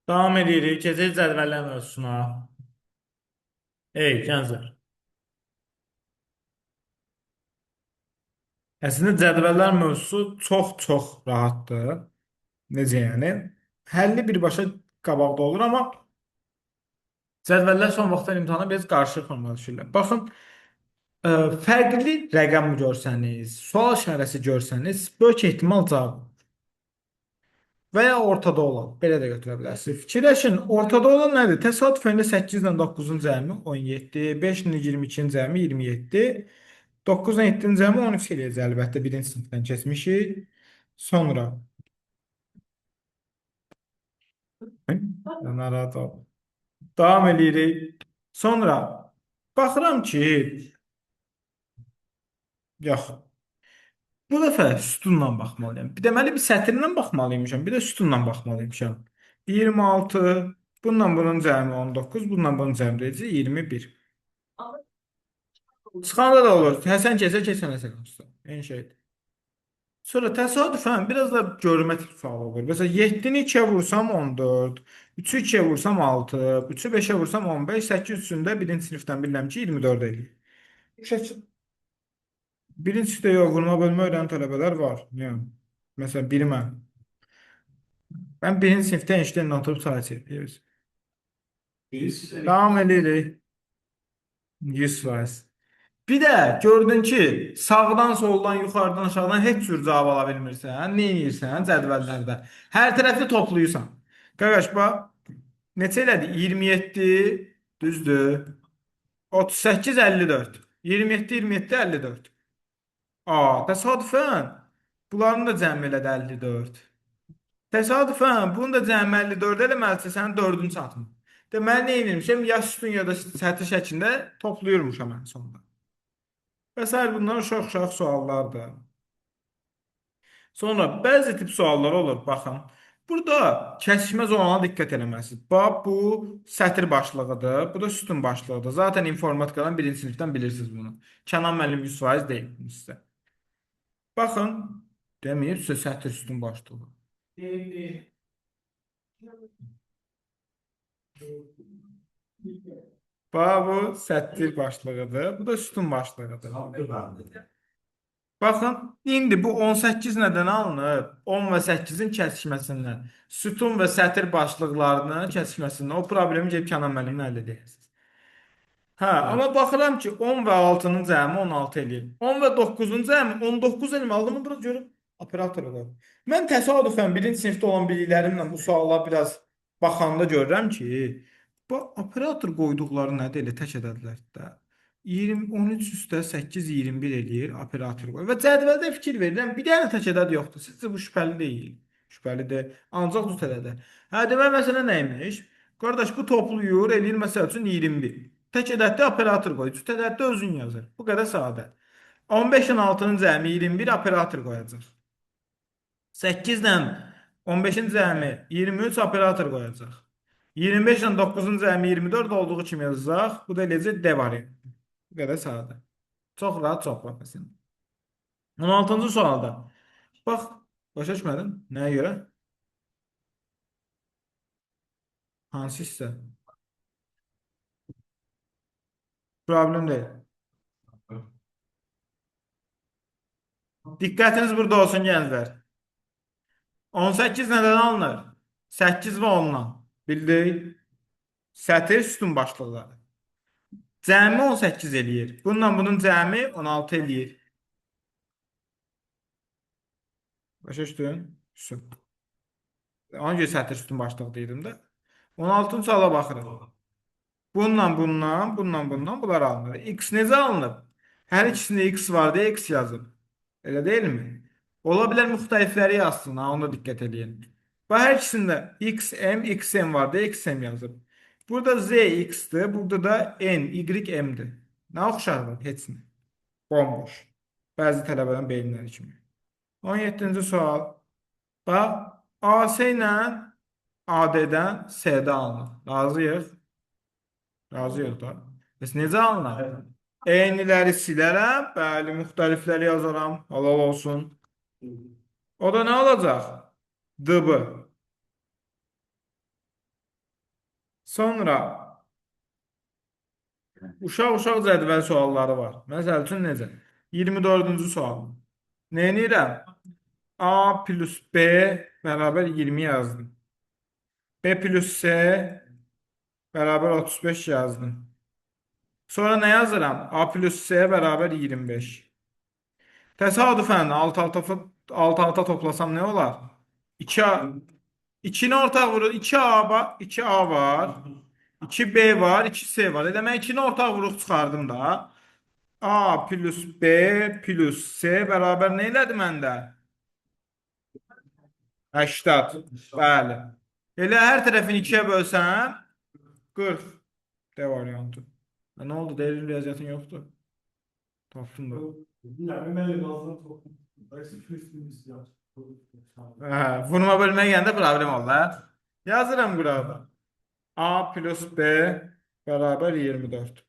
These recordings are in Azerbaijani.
Davam edirik. Keçək cədvəllər mövzusuna. Ey, gənclər. Əslində cədvəllər mövzusu çox rahatdır. Necə yəni? Həlli birbaşa qabaqda olur, amma cədvəllər son vaxtlar imtahana biraz qarışıq forma düşürlər. Baxın, fərqli rəqəm görsəniz, sual işarəsi görsəniz, böyük ehtimal cavab və ya ortada olan. Belə də götürə bilərsiniz. Fikirləşin, ortada olan nədir? Təsadüfən də 8 ilə 9-un cəmi 17, 5 ilə 22-nin cəmi 27, 9 ilə 7-nin cəmi 13 eləyəcək əlbəttə. Birinci sinifdən keçmişik. Sonra narahat ol. Davam edirik. Sonra baxıram ki, yox, bu dəfə sütunla baxmalıyam. Deməli bir sətirlə baxmalıymışam, bir də sütunla baxmalıymışam. 26, bununla bunun cəmi 19, bununla bunun cəmi deyəcək 21. Çıxanda da olur. Həsən kəsə, keçən həsən olsun. Eyni şeydir. Sonra təsadüfən biraz da görmə tip sual olur. Məsələn, 7-ni 2-yə vursam 14, 3-ü 2-yə vursam 6, 3-ü 5-ə vursam 15, 8 üçündə birinci sinifdən bilirəm ki, 24 eləyir. Birinci sinifdə yox, vurma bölmə öyrənən tələbələr var. Yəni, məsələn, biri mən. Mən birinci sinifdə Einsteinlə oturub çay içirdim. Davam edirik. 100%. Bir də gördün ki, sağdan, soldan, yuxarıdan, aşağıdan heç cür cavab ala bilmirsən. Nə edirsən cədvəllərdə? Hər tərəfli toplayırsan. Qardaş, bax, neçə elədi? 27, düzdür? 38, 54. 27, 27, 54. Təsadüfən bunların da cəmi elədi 54. Təsadüfən bunu da cəmi 54 eləməlisə sənin 4-ün çatmır. Deməli, nə edirmişəm? Ya sütun ya da sətir şəklində toplayırmışam ən sonunda. Və sair bunlar uşaq-uşaq suallardır. Sonra bəzi tip suallar olur, baxın. Burada kəsişmə zonuna diqqət eləməlisiniz. Bax, bu sətir başlığıdır, bu da sütun başlığıdır. Zaten informatikadan birinci sinifdən bilirsiniz bunu. Kənan müəllim 100% deyil bunu sizə. Baxın, deməyib sizə sətir sütun başlığı. Deyil. Bax, bu sətir başlığıdır, bu da sütun başlığıdır. Baxın, indi bu 18 nədən alınıb? 10 və 8-in kəsişməsindən. Sütun və sətir başlıqlarının kəsişməsindən. O problemi gedib Kənan müəllimlə həll edəcəksiniz. Hə, amma baxıram ki, 10 və 6-nın cəmi 16 eləyir. 10 və 9-un cəmi 19 eləyir. Aldığımı biraz görüb operator olur. Mən təsadüfən birinci sinifdə olan biliklərimlə bu suala biraz baxanda görürəm ki, bu operator qoyduqları nədir elə tək ədədlərdə. 20, 13 üstə 8, 21 eləyir operator qoy. Və cədvəldə fikir verirəm, bir dənə tək ədəd yoxdur. Sizcə bu şübhəli deyil. Şübhəlidir. Ancaq cüt ədədir. Hə, demək məsələ nə imiş? Qardaş, bu topluyur, eləyir məsəl üçün 21. Tək ədəddə operator qoy. Cüt ədəddə özün yazır. Bu qədər sadə. 15-in altının cəmi 21 operator qoyacaq. 8 ilə 15-in cəmi 23 operator qoyacaq. 25 ilə 9-un cəmi 24 olduğu kimi yazacaq. Bu da eləcək D variantı. Bu qədər sadə. Çox rahat, çox professional. 16-cı sualda. Bax, başa düşmədin? Nəyə görə? Hansı hissə? Problem deyil. Diqqətiniz burada olsun gənclər. 18 nədən alınır? 8 və 10-dan. Bildik? Sətir sütun başlıqları. Cəmi 18 eləyir. Bununla bunun cəmi 16 eləyir. Başa düşdün? Sütun. Ona görə sətir sütun başlığı deyirdim də. 16-cı suala baxırıq. Bundan bunlar alınır. X necə alınıb? Hər ikisində X var deyə X yazıb. Elə deyilmi? Ola bilər müxtəlifləri yazsın, ha, ona diqqət edin. Və hər ikisində XM var deyə XM yazıb. Burada Z X-dir, burada da N, Y M-dir. Nə oxşar var? Heç nə. Bomboş. Bəzi tələbədən beyinləri kimi. 17-ci sual. Bax, AC ilə AD-dən CD alınır. Razıyıq? Razıyıq da. Bəs necə alınır? Eyniləri silərəm, bəli, müxtəlifləri yazaram. Halal olsun. O da nə olacaq? DB. Sonra uşaq-uşaq cədvəl sualları var. Məsəl üçün necə? 24-cü sual. Neynirəm? A plus B bərabər 20 yazdım. B plus C bərabər 35 yazdım. Sonra nə yazıram? A plus C bərabər 25. Təsadüfən alt-alta toplasam nə olar? 2A 2-ni ortaq vurur. 2A var, 2A var. 2B var, 2C var. Demək 2-ni ortaq vuruq çıxardım da. A plus B plus C bərabər nə elədi məndə? 80. Bəli. Elə hər tərəfini 2-yə bölsəm 40. D variantı. Nə oldu? Deyir riyaziyyatın yoxdur. Tapdım da. Hə, vurma bölməyə gəndə problem oldu, hə? Yazıram quraqda. A plus B bərabər 24.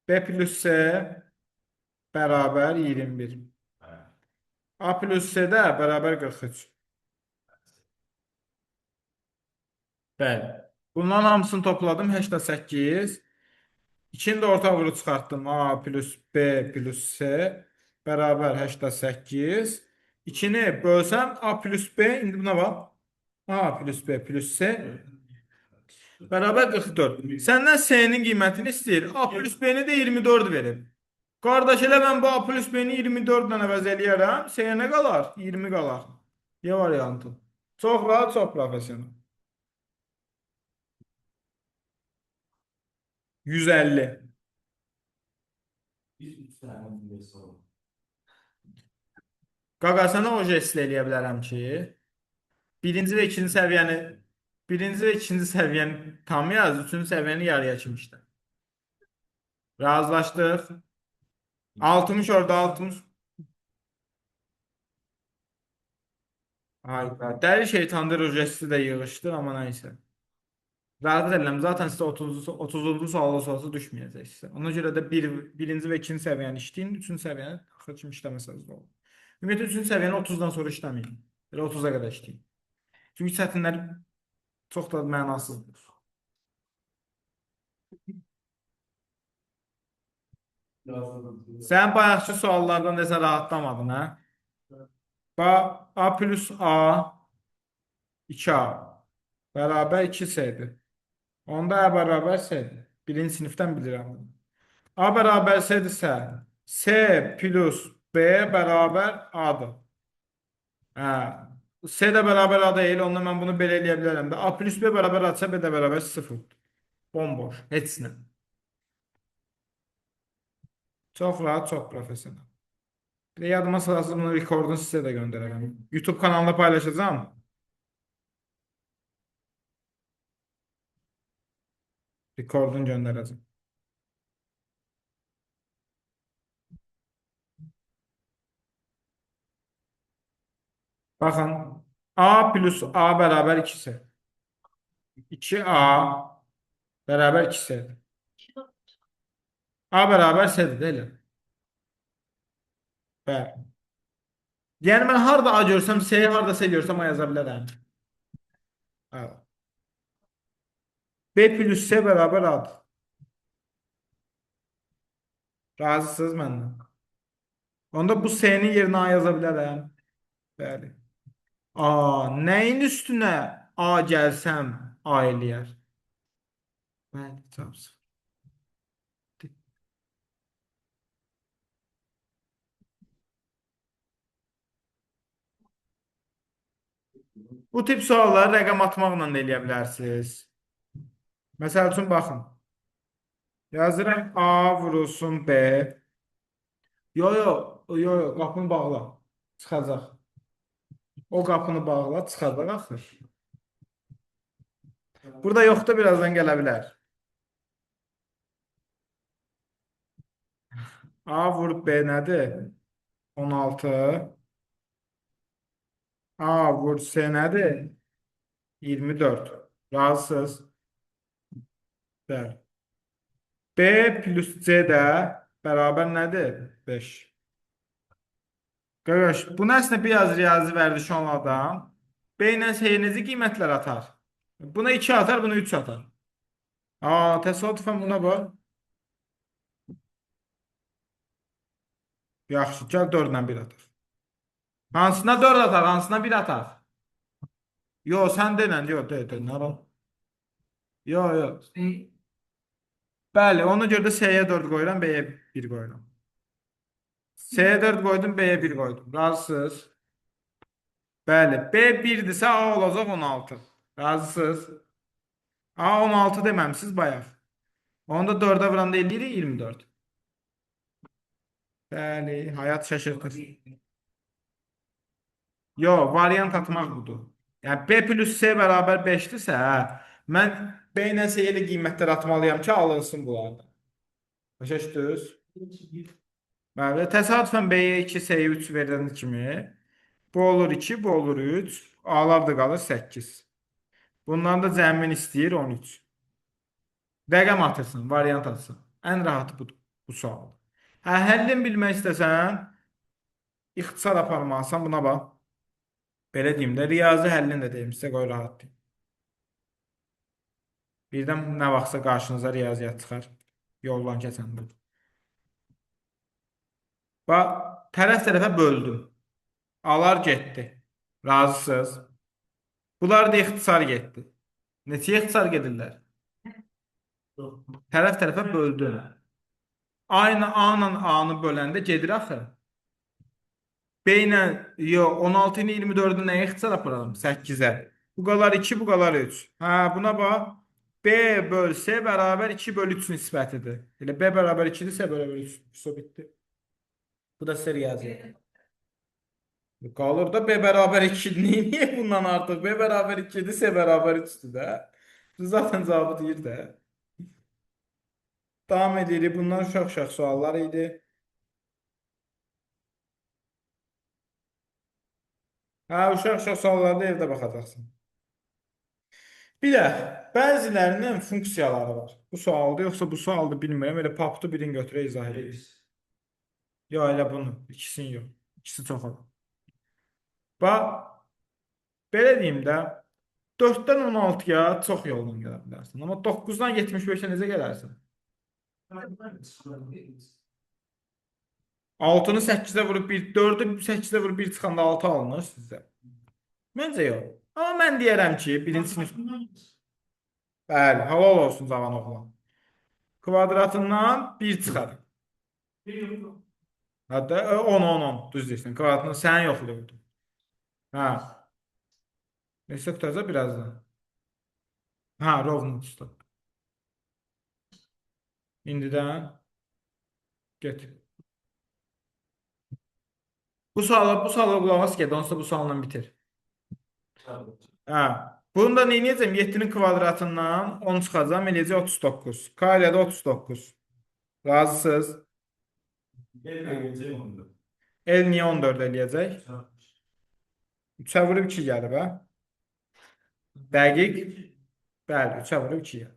B plus C bərabər 21. A plus C də bərabər 43. Bəli. Bunların hamısını topladım 88. İkini də orta vurub çıxartdım. A plus B plus C bərabər 88. İkini bölsəm A plus B, indi buna bax. A plus B plus C bərabər 44. Səndən C-nin qiymətini istəyir. A plus B-ni də 24 verib. Qardaş, elə mən bu A plus B-ni 24 ilə əvəz eləyərəm. C-yə nə qalar? 20 qalar. Y variantı. Çox rahat, çox professional. 150. Qaqa, sənə o jestlə eləyə bilərəm ki, birinci və ikinci səviyyəni birinci və ikinci səviyyəni tam yaz, üçüncü səviyyəni yarıya kimi işlə. Razılaşdıq. 60 orada 60. Hayda. Dəli şeytandır o jesti də yığışdır, amma nəysə. Rəğbət edirəm. Zaten sizə 30-cu sualda sorsa düşməyəcəksiniz. Ona görə də birinci və ikinci səviyyəni işləyin, üçüncü səviyyəni axır kimi işləməsəniz də olur. Ümumiyyətlə üçüncü səviyyəni 30-dan sonra işləməyin. Elə 30-a qədər işləyin. Çünki çətinlər çox da mənasızdır. Sən bayaqçı suallardan desən rahatlamadın, hə? A plus A 2A bərabər 2C-dir. Onda A bərabər C-dir. Birinci sinifdən bilirəm bunu. A bərabər C-dirsə, C plus B bərabər A-dır. Hə. C də bərabər A deyil, onda mən bunu belə eləyə bilərəm də. A plus B bərabər A-dırsa, B də bərabər 0-dır. Bomboş, heç nə. Çox rahat, çox professional. Bir də yadıma salası bunun rekordunu sizə də göndərərəm. YouTube kanalında paylaşacağım. Rekordunu göndərəcəm. Baxın. A plus A bərabər 2C. 2A bərabər 2C. A bərabər C-dir, elə. Bəli. Yəni mən harda A görsəm, C, harda C görsəm A yaza bilərəm. Hə. B plus C bərabər A-dır. Razısınız məndən? Onda bu C-nin yerinə A yaza bilərəm. Bəli. A, nəyin üstünə A gəlsəm A eləyər? Bəli, cavab. Bu tip sualları rəqəm atmaqla da eləyə bilərsiniz. Məsəl üçün, baxın. Yazıram A vurulsun B. Yo, qapını bağla. Çıxacaq. O qapını bağla, çıxacaq axır. Burada yoxdur, birazdan gələ bilər. A vurub B nədir? 16. A vur C nədir? 24. Razısınız? Bəli. B plus C də bərabər nədir? 5. Qardaş, bu nəslə biraz riyazi vərdişi olan adam B ilə C necə qiymətlər atar? Buna 2 atar, buna 3 atar. Təsadüfən buna bax. Yaxşı, gəl 4-lə 1 ataq. Hansına 4 ataq, hansına 1 ataq? Yo, sən denən, yo, de, nə var? Yo, yo. Bəli, ona görə də S-yə 4 qoyuram, B-yə 1 qoyuram. S-yə 4 qoydum, B-yə 1 qoydum. Razısınız? Bəli, B 1-dirsə A olacaq 16. Razısınız? A 16 deməmisiz bayaq. Onu da 4-ə vuranda eləyirik 24. Bəli, həyat şaşırtır. Yo, variant atmaq budur. Yəni B plus C bərabər 5-dirsə, mən B ilə C ilə qiymətlər atmalıyam ki, alınsın bunlardan. Başa düşdünüz? Bəli, təsadüfən B-yə 2, C-yə 3 verilən kimi bu olur 2, bu olur 3. A-lar da qalır 8. Bundan da cəmin istəyir 13. Rəqəm atırsın, variant atsın. Ən rahatı budur bu sual. Həllin bilmək istəsən, ixtisar aparmalısan buna bax. Belə deyim də, riyazi həllini də deyim sizə, qoy rahat deyim. Birdən nə vaxtsa qarşınıza riyaziyyat çıxar. Yoldan keçəndə. Bax, tərəf-tərəfə böldüm. Alar getdi. Razısınız? Bunlar da ixtisar getdi. Neçəyə ixtisar gedirlər? Tərəf-tərəfə böldüm. Aynı A-la A-nı böləndə gedir axı. B ilə, yox, 16 ilə 24-ü nəyə ixtisar aparalım? 8-ə. Bu qalar 2, bu qalar 3. Hə, buna bax. B böl C bərabər 2 böl 3 nisbətidir. Elə B bərabər 2-dir, C bərabər 3. So bitdi. Bu da sizə riyaziyyat. Qalır da B bərabər 2-dir. Niyə bundan artıq? B bərabər 2-dir, C bərabər 3-dür də. Zaten cavabı deyir də. Davam edirik. Bundan uşaq-uşaq suallar idi. Hə, uşaq-uşaq suallarda evdə baxacaqsın. Bir də bəzilərinin funksiyaları var. Bu sualda yoxsa bu sualda bilmirəm. Elə paptu birini götürə izah edək. Yox, elə bunu. İkisini yox. İkisi çox olur. Bax, belə deyim də, 4-dən 16-ya çox yolla gələ bilərsən. Amma 9-dan 75-ə necə gələrsən? 6-nı 8-ə vurub 1, 4-ü 8-ə vurub 1 çıxanda 6 alınır sizdə. Məncə yox. Amma mən deyərəm ki, birinci sinif... Bəli, halal olsun cavan oğlan. Kvadratından 1 çıxar. Hətta 10, 10, 10. Düz deyirsən. Kvadratını sən yoxlayırdın. Hə. Neçə tutacaq birazdan? Hə, rovno tutdu. İndidən get. Bu suala qulaq as get, onsuz da bu sualla bitir. Hə. Bunu da neyniyəcəm? 7-nin kvadratından 10 çıxacam, eləyəcək 39. K ilə də 39. Razısınız? El niyə 14 eləyəcək? 3-ə vurub 2 gəlib, hə? Dəqiq. Bəli, 3-ə vurub 2 gəlib.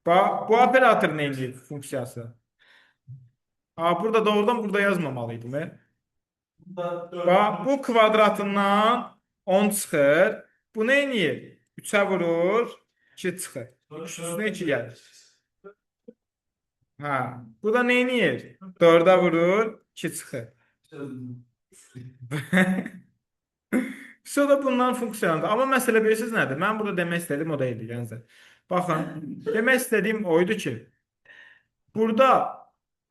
Bax, bu operator neydi funksiyası? Ha, burada doğrudan burada yazmamalıydım. Bax, bu kvadratından 10 çıxır. Bu nə edir? 3-ə vurur, 2 çıxır. Üstünə 2 gəlir. Ha, bu da nə edir? 4-ə vurur, 2 çıxır. Sonra bunların funksiyalarıdır. Amma məsələ bilirsiniz nədir? Mən burada demək istədim, o da idi, gənclər. Baxın, demək istədiyim oydu ki, burada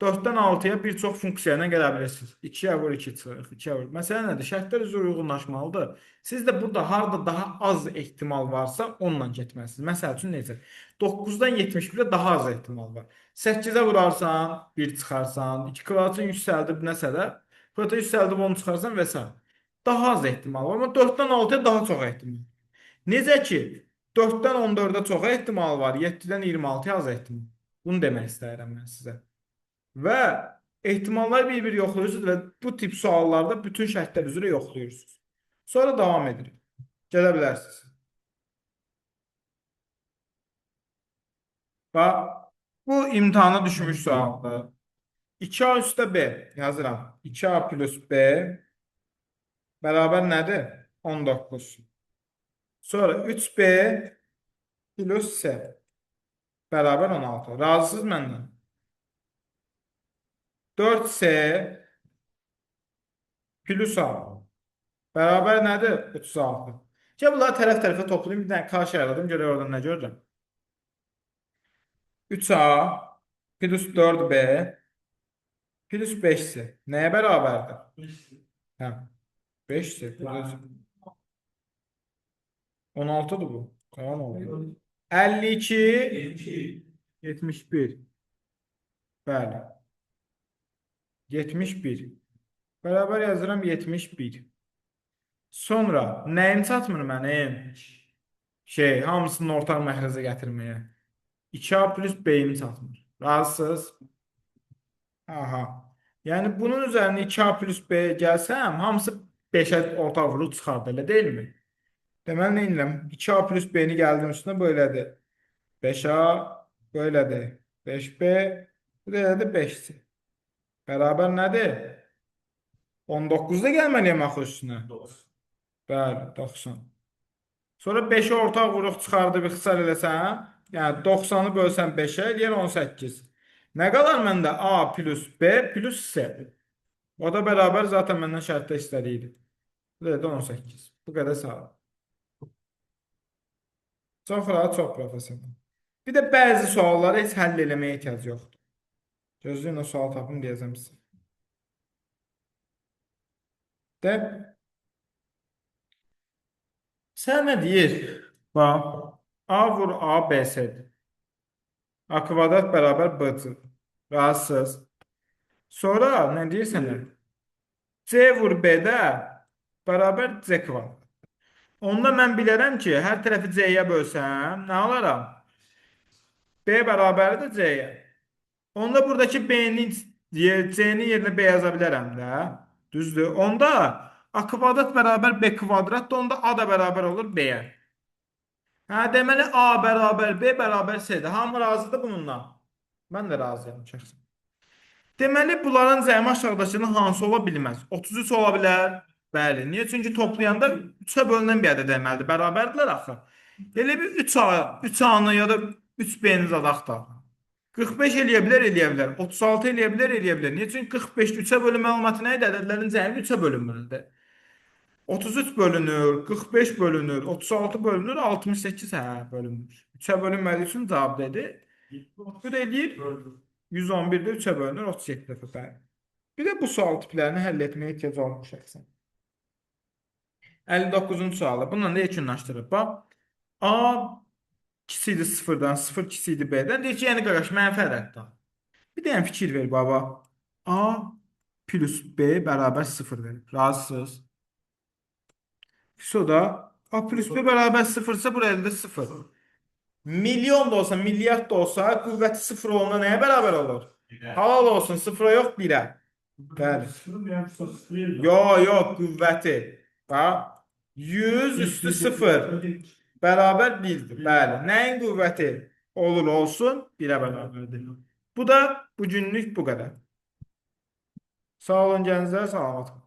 4-dən 6-ya bir çox funksiya ilə gələ bilirsiniz. 2-yə vur, 2 çıxır, 2-yə vur. Məsələ nədir? Şərtlər üzrə uyğunlaşmalıdır. Siz də burada harada daha az ehtimal varsa, onunla getməlisiniz. Məsəl üçün necə? 9-dan 71-ə daha az ehtimal var. 8-ə vurarsan, 1 çıxarsan, 2 kvadratını yüksəldib nəsə də, kvadratı yüksəldib 10 çıxarsan və s. Daha az ehtimal var. Amma 4-dən 6-ya daha çox ehtimal. Necə ki, 4-dən 14-ə çox ehtimal var, 7-dən 26-ya az ehtimal. Bunu demək istəyirəm mən sizə. Və ehtimalları bir-bir yoxlayırsınız və bu tip suallarda bütün şərtlər üzrə yoxlayırsınız. Sonra davam edirik. Gələ bilərsiniz. Bax, bu imtahana düşmüş sualdır. 2A üstə B yazıram. 2A plus B bərabər nədir? 19. Sonra 3B plus C. bərabər 16. Razısınız məndən? 4C plus 6 bərabər nədir? 36. Gəl bunları tərəf-tərəfə toplayayım. Bir dənə karşı yaradım. Görək oradan nə görürəm. 3A plus 4B plus 5C nəyə bərabərdir? Hə, 5C. Burada 16'dır bu. Tamam oldu. 52 71. Bəli. 71. Bərabər yazıram 71. Sonra nəyim çatmır mənim? Hamısının ortaq məxrəcə gətirməyə. 2A plus B-imi çatmır. Razısınız? Aha. Yəni bunun üzərinə 2A plus B gəlsəm, hamısı 5-ə ortaq vurub çıxardı, elə deyilmi? Deməli nə edirəm? 2A plus B-ni gəldim üstünə böylədir. 5A böylədir. 5B bu da elədir 5C. Bərabər nədir? 19-da gəlməliyəm axı üstünə. Bəli, 90. Sonra 5-i ortaq vuruq çıxardıb ixtisar eləsəm, yəni 90-ı bölsəm 5-ə eləyər 18. Nə qalar məndə? A plus B plus C. O da bərabər zaten məndən şərtdə istədiydi. Bu da 18. Bu qədər sağ ol. Çox rahat, çox professional. Bir də bəzi sualları heç həll eləməyə ehtiyac yoxdur. Gözləyin o sual tapım deyəcəm sizə. De, sən nə deyir? Bax, A vur A, B, C'dir. A kvadrat bərabər BC. Razısınız. Sonra nə deyirsən? C vur B-də bərabər C kvadrat. Onda mən bilərəm ki, hər tərəfi C-yə bölsəm, nə alaram? B bərabərdir C-yə. Onda buradakı B-nin C-nin yerinə B yaza bilərəm də. Düzdür. Onda A kvadrat bərabər B kvadratdır. Onda A da bərabər olur B-yə. Hə, deməli A bərabər B bərabər C-dir. Hamı razıdır bununla? Mən də razıyam şəxsən. Deməli, bunların cəmi aşağıdakının hansı ola bilməz? 33 ola bilər. Bəli. Niyə? Çünki toplayanda 3-ə bölünən bir ədəd deməlidir. Bərabərdirlər axı. Elə bir 3A, 3A-nı ya da 3B-ni zadaq da. 45 eləyə bilər, eləyə bilər. 36 eləyə bilər, eləyə bilər. Niyə? Çünki 45 3-ə bölünmə məlumatı nə idi? Ədədlərin cəmi 3-ə bölünmürdü. 33 bölünür, 45 bölünür, 36 bölünür, 68 bölünmür. 3-ə bölünmədiyi üçün cavab dedi. Bu da eləyir 111-də 3-ə bölünür 37 dəfə. Bəli. Bir də bu sual tiplərini həll etməyə ehtiyac olmuş şəxsən. 59-cu sualı. Bununla da yekunlaşdırıb. Bax, A kiçikdir 0-dan, 0 kiçikdir B-dən. Deyir ki, yəni qardaş, mənfi ədəddir. Bir dənə fikir ver baba. A plus B bərabər 0 verir. Razısınız? Soda A plus B bərabər 0-sa buraya da 0. Milyon da olsa, milyard da olsa qüvvəti 0 olana nəyə bərabər olur? Halal olsun 0-a yox 1-ə. Bəli. Yox, qüvvəti. Bax, 100 üstü 0 bərabər 1-dir. Bəli. Nəyin qüvvəti olur olsun 1-ə bərabərdir. Bu da bugünlük bu qədər. Sağ olun, gənclər, salamat qalın.